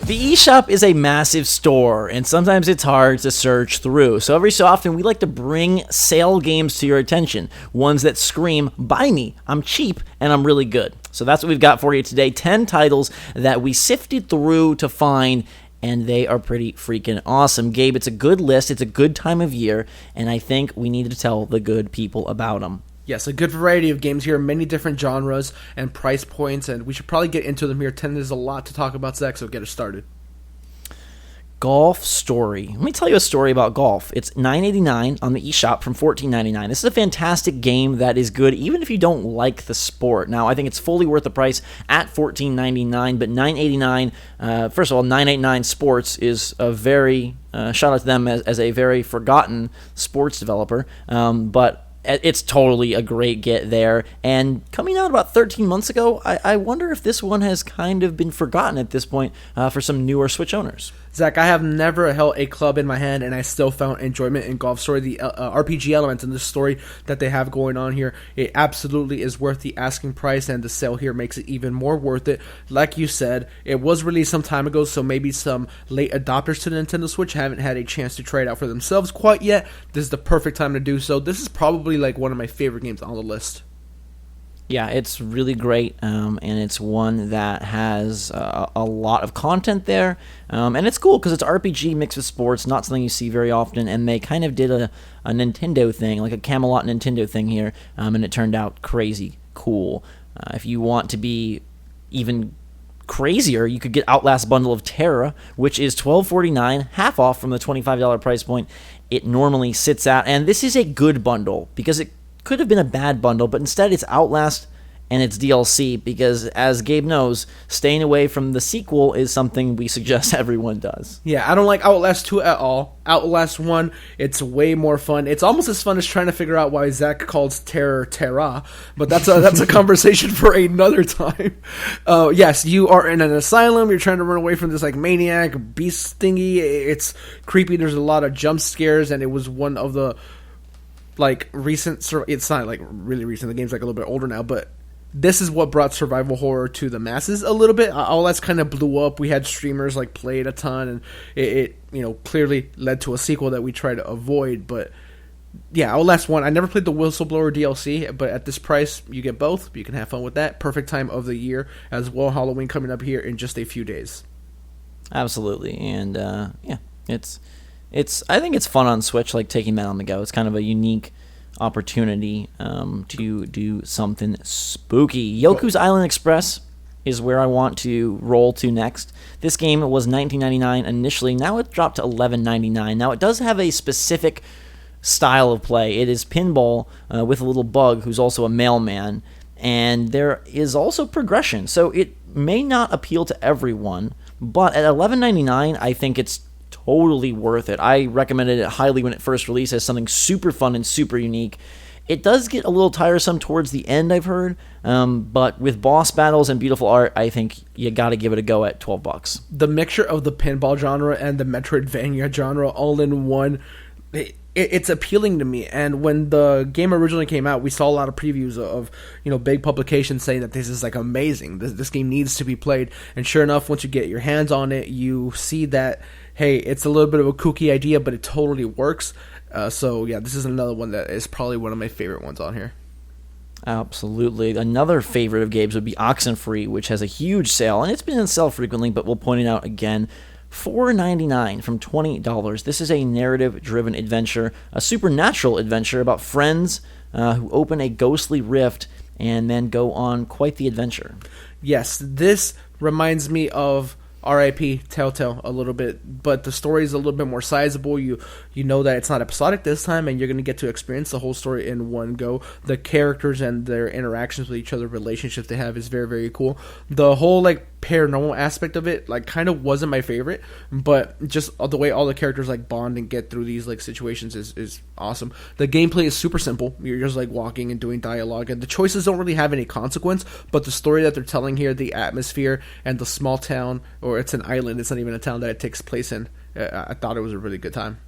The eShop is a massive store, and sometimes it's hard to search through. So every so often, we like to bring sale games to your attention. Ones that scream, buy me, I'm cheap, and I'm really good. So that's what we've got for you today. 10 titles that we sifted through to find, and they are pretty freaking awesome. Gabe, it's a good list, it's a good time of year, and I think we need to tell the good people about them. Yes, a good variety of games here, many different genres and price points, and we should probably get into them here. 10 is a lot to talk about, Zach, so get us started. Golf Story. Let me tell you a story about golf. It's $9.89 on the eShop from $14.99. This is a fantastic game that is good even if you don't like the sport. Now, I think it's fully worth the price at $14.99, but $9.89, first of all, 989 Sports is a very, shout out to them as a very forgotten sports developer, but it's totally a great get there. And coming out about 13 months ago, I wonder if this one has kind of been forgotten at this point for some newer Switch owners. Zach, I have never held a club in my hand, and I still found enjoyment in Golf Story. The RPG elements in this story that they have going on here, it absolutely is worth the asking price, and the sale here makes it even more worth it. Like you said, it was released some time ago, so maybe some late adopters to the Nintendo Switch haven't had a chance to try it out for themselves quite yet. This is the perfect time to do so. This is probably like one of my favorite games on the list. Yeah, it's really great, and it's one that has a lot of content there, and it's cool because it's RPG mixed with sports, not something you see very often, and they kind of did a Nintendo thing, like a Camelot Nintendo thing here, and it turned out crazy cool. If you want to be even crazier, you could get Outlast Bundle of Terra, which is $12.49, half off from the $25 price point it normally sits at, and this is a good bundle because it could have been a bad bundle, but instead it's Outlast and it's DLC because, as Gabe knows, staying away from the sequel is something we suggest everyone does. Yeah, I don't like Outlast 2 at all. Outlast 1, it's way more fun. It's almost as fun as trying to figure out why Zach calls Terra, but that's a conversation for another time. Yes, you are in an asylum. You're trying to run away from this like maniac beast thingy. It's creepy. There's a lot of jump scares, and it was one of the like recent, it's not like really recent, the game's like a little bit older now, but this is what brought survival horror to the masses a little bit. All that's kind of blew up. We had streamers like play it a ton, and it clearly led to a sequel that we try to avoid. But yeah, Outlast 1, I never played the Whistleblower DLC, but at this price, you get both. You can have fun with that. Perfect time of the year as well. Halloween coming up here in just a few days. Absolutely, and yeah, I think it's fun on Switch, like taking that on the go. It's kind of a unique opportunity to do something spooky. Yoku's Island Express is where I want to roll to next. This game was $19.99 initially. Now it's dropped to $11.99. Now it does have a specific style of play. It is pinball with a little bug who's also a mailman, and there is also progression. So it may not appeal to everyone, but at $11.99, I think it's totally worth it. I recommended it highly when it first released as something super fun and super unique. It does get a little tiresome towards the end, I've heard, but with boss battles and beautiful art, I think you got to give it a go at $12. The mixture of the pinball genre and the Metroidvania genre all in one, it's appealing to me. And when the game originally came out, we saw a lot of previews of big publications saying that this is like amazing. This game needs to be played. And sure enough, once you get your hands on it, you see that, hey, it's a little bit of a kooky idea, but it totally works. So yeah, this is another one that is probably one of my favorite ones on here. Absolutely. Another favorite of Gabe's would be Oxenfree, which has a huge sale, and it's been in sale frequently, but we'll point it out again. $4.99 from $20. This is a narrative-driven adventure, a supernatural adventure about friends who open a ghostly rift and then go on quite the adventure. Yes, this reminds me of R.I.P. Telltale a little bit, but the story is a little bit more sizable. You know that it's not episodic this time, and you're going to get to experience the whole story in one go. The characters and their interactions with each other, relationships they have is very, very cool. The whole like paranormal aspect of it like kind of wasn't my favorite, but just the way all the characters like bond and get through these like situations is awesome. The gameplay is super simple. You're just like walking and doing dialogue, and the choices don't really have any consequence, but the story that they're telling here, the atmosphere and the small town, or it's an island, it's not even a town that it takes place in, I thought it was a really good time.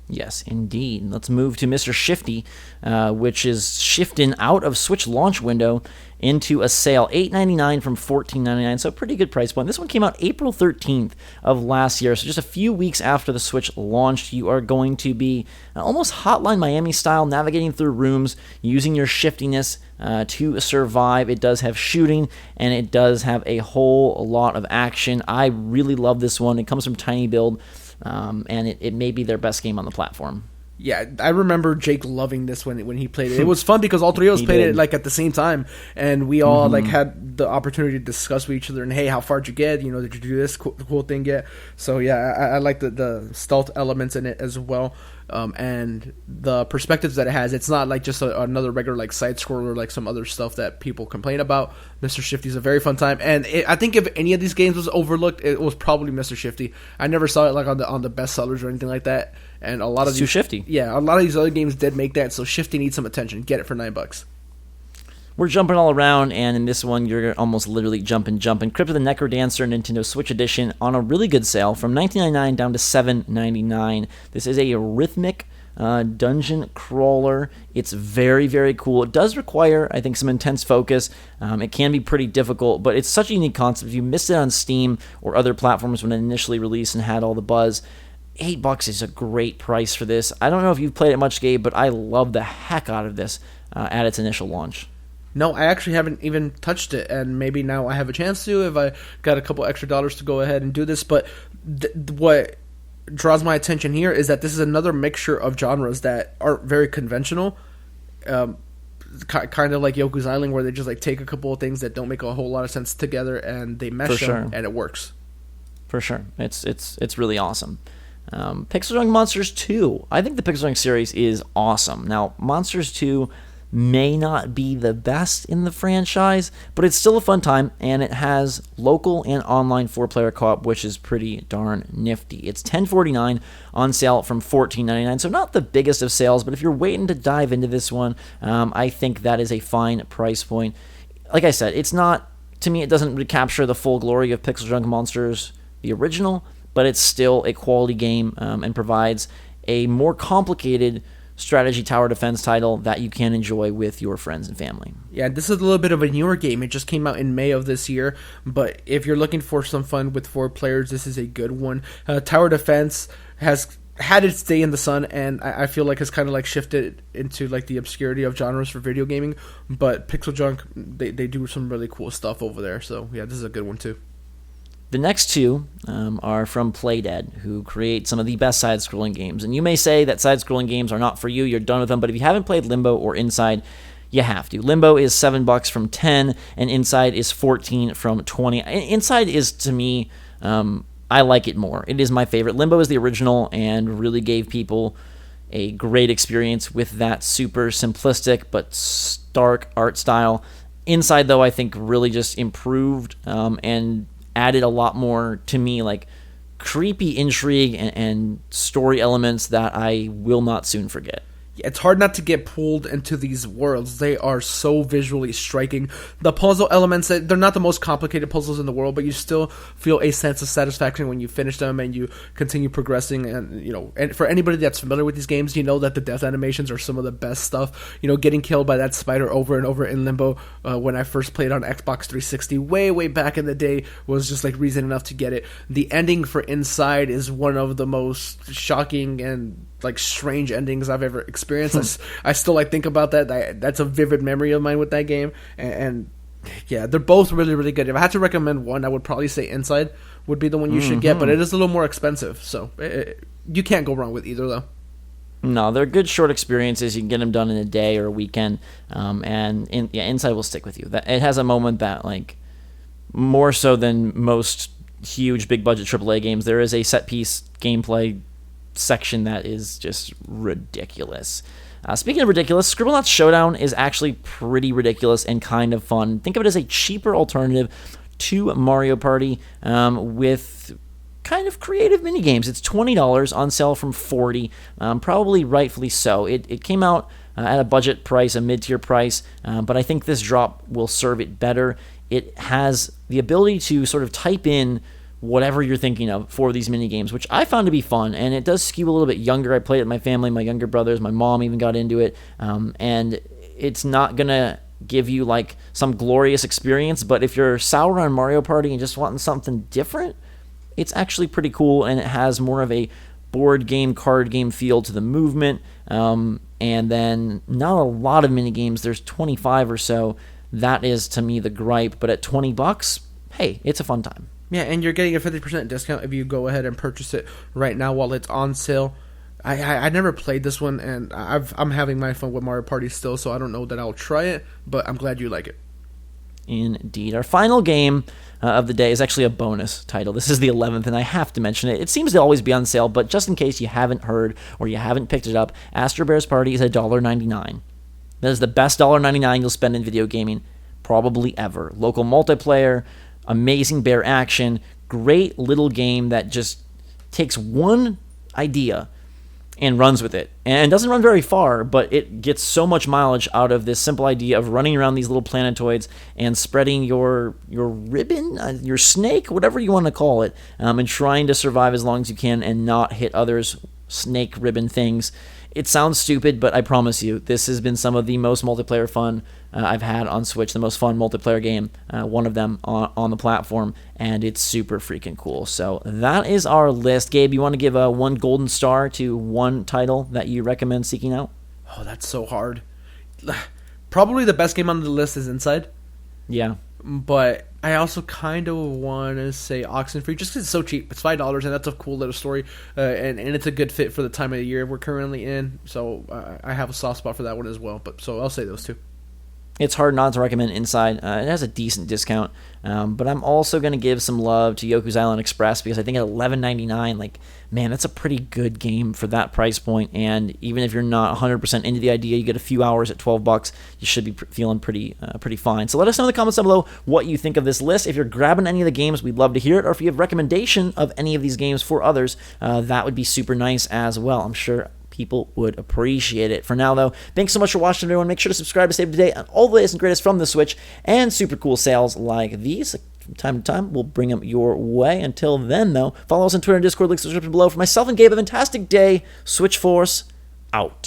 Yes, indeed. Let's move to Mr. Shifty, which is shifting out of Switch launch window into a sale, $8.99 from $14.99, so a pretty good price point. This one came out April 13th of last year, so just a few weeks after the Switch launched. You are going to be almost Hotline Miami style, navigating through rooms, using your shiftiness to survive. It does have shooting, and it does have a whole lot of action. I really love this one. It comes from Tiny Build. And it may be their best game on the platform. Yeah, I remember Jake loving this when he played it. It was fun because all three of us played it like at the same time, and we all like had the opportunity to discuss with each other. And hey, how far did you get? Did you do this cool thing yet? So yeah, I like the stealth elements in it as well, and the perspectives that it has. It's not like just another regular like side scroller like some other stuff that people complain about. Mr. Shifty's a very fun time, and I think if any of these games was overlooked, it was probably Mr. Shifty. I never saw it like on the best sellers or anything like that. And a lot of too shifty. Yeah, a lot of these other games did make that, so Shifty needs some attention. Get it for $9. We're jumping all around, and in this one, you're almost literally jumping. Crypt of the Necrodancer Nintendo Switch Edition on a really good sale from $19.99 down to $7.99. This is a rhythmic dungeon crawler. It's very, very cool. It does require, I think, some intense focus. It can be pretty difficult, but it's such a unique concept. If you missed it on Steam or other platforms when it initially released and had all the buzz, $8 is a great price for this. I don't know if you've played it much, Gabe, but I love the heck out of this at its initial launch. No, I actually haven't even touched it, and maybe now I have a chance to if I got a couple extra dollars to go ahead and do this. But what draws my attention here is that this is another mixture of genres that aren't very conventional, kind of like Yoku's Island, where they just like take a couple of things that don't make a whole lot of sense together and they mesh them, and it works. For sure, it's really awesome. Pixel Junk Monsters 2. I think the Pixel Junk series is awesome. Now, Monsters 2 may not be the best in the franchise, but it's still a fun time, and it has local and online 4-player co-op, which is pretty darn nifty. It's $10.49 on sale from $14.99, so not the biggest of sales, but if you're waiting to dive into this one, I think that is a fine price point. Like I said, it's not, to me, it doesn't really capture the full glory of Pixel Junk Monsters, the original, but it's still a quality game and provides a more complicated strategy tower defense title that you can enjoy with your friends and family. Yeah, this is a little bit of a newer game. It just came out in May of this year, but if you're looking for some fun with 4 players, this is a good one. Tower defense has had its day in the sun, and I feel like it's kind of like shifted into like the obscurity of genres for video gaming, but Pixel Junk, they do some really cool stuff over there, so yeah, this is a good one too. The next two are from Playdead, who create some of the best side-scrolling games. And you may say that side-scrolling games are not for you, you're done with them, but if you haven't played Limbo or Inside, you have to. Limbo is $7 from $10, and Inside is $14 from $20. Inside is, to me, I like it more. It is my favorite. Limbo is the original and really gave people a great experience with that super simplistic but stark art style. Inside, though, I think really just improved and added a lot more, to me, like creepy intrigue and story elements that I will not soon forget. It's hard not to get pulled into these worlds. They are so visually striking. The puzzle elements, they're not the most complicated puzzles in the world, but you still feel a sense of satisfaction when you finish them and you continue progressing. And for anybody that's familiar with these games, you know that the death animations are some of the best stuff. Getting killed by that spider over and over in Limbo when I first played on Xbox 360 way back in the day was just like reason enough to get it. The ending for Inside is one of the most shocking and like strange endings I've ever experienced. I still like think about that. That's a vivid memory of mine with that game. And yeah, they're both really, really good. If I had to recommend one, I would probably say Inside would be the one you should get, but it is a little more expensive. So you can't go wrong with either, though. No, they're good short experiences. You can get them done in a day or a weekend. Inside will stick with you. It has a moment that, like, more so than most huge big budget AAA games, there is a set piece gameplay section that is just ridiculous. Speaking of ridiculous, Scribblenauts Showdown is actually pretty ridiculous and kind of fun. Think of it as a cheaper alternative to Mario Party with kind of creative minigames. It's $20 on sale from $40, probably rightfully so. It came out at a budget price, a mid-tier price, but I think this drop will serve it better. It has the ability to sort of type in whatever you're thinking of for these mini games, which I found to be fun, and it does skew a little bit younger. I played it with my family, my younger brothers, my mom even got into it, and it's not gonna give you like some glorious experience, but if you're sour on Mario Party and just wanting something different, it's actually pretty cool, and it has more of a board game, card game feel to the movement, and then not a lot of mini games. There's 25 or so. That is, to me, the gripe, but at $20, hey, it's a fun time. Yeah, and you're getting a 50% discount if you go ahead and purchase it right now while it's on sale. I never played this one, and I'm having my fun with Mario Party still, so I don't know that I'll try it, but I'm glad you like it. Indeed. Our final game of the day is actually a bonus title. This is the 11th, and I have to mention it. It seems to always be on sale, but just in case you haven't heard or you haven't picked it up, Astro Bears Party is $1.99. That is the best $1.99 you'll spend in video gaming probably ever. Local multiplayer, amazing bear action, great little game that just takes one idea and runs with it. And it doesn't run very far, but it gets so much mileage out of this simple idea of running around these little planetoids and spreading your ribbon, your snake, whatever you want to call it, and trying to survive as long as you can and not hit others' snake ribbon things. It sounds stupid, but I promise you, this has been some of the most multiplayer fun I've had on Switch, the most fun multiplayer game, one of them on the platform, and it's super freaking cool. So that is our list. Gabe, you want to give one golden star to one title that you recommend seeking out? Oh, that's so hard. Probably the best game on the list is Inside. Yeah. But I also kind of want to say Oxenfree just because it's so cheap. It's $5, and that's a cool little story, and it's a good fit for the time of the year we're currently in. So I have a soft spot for that one as well. But so I'll say those two. It's hard not to recommend Inside. It has a decent discount, but I'm also going to give some love to Yoku's Island Express because I think at $11.99, like, man, that's a pretty good game for that price point. And even if you're not 100% into the idea, you get a few hours at $12. You should be feeling pretty fine. So let us know in the comments down below what you think of this list. If you're grabbing any of the games, we'd love to hear it. Or if you have recommendation of any of these games for others, that would be super nice as well. I'm sure people would appreciate it. For now, though, thanks so much for watching, everyone. Make sure to subscribe to stay up to date on all the latest and greatest from the Switch and super cool sales like these. From time to time, we'll bring them your way. Until then, though, follow us on Twitter and Discord. Links in the description below. For myself and Gabe, a fantastic day. Switch Force, out.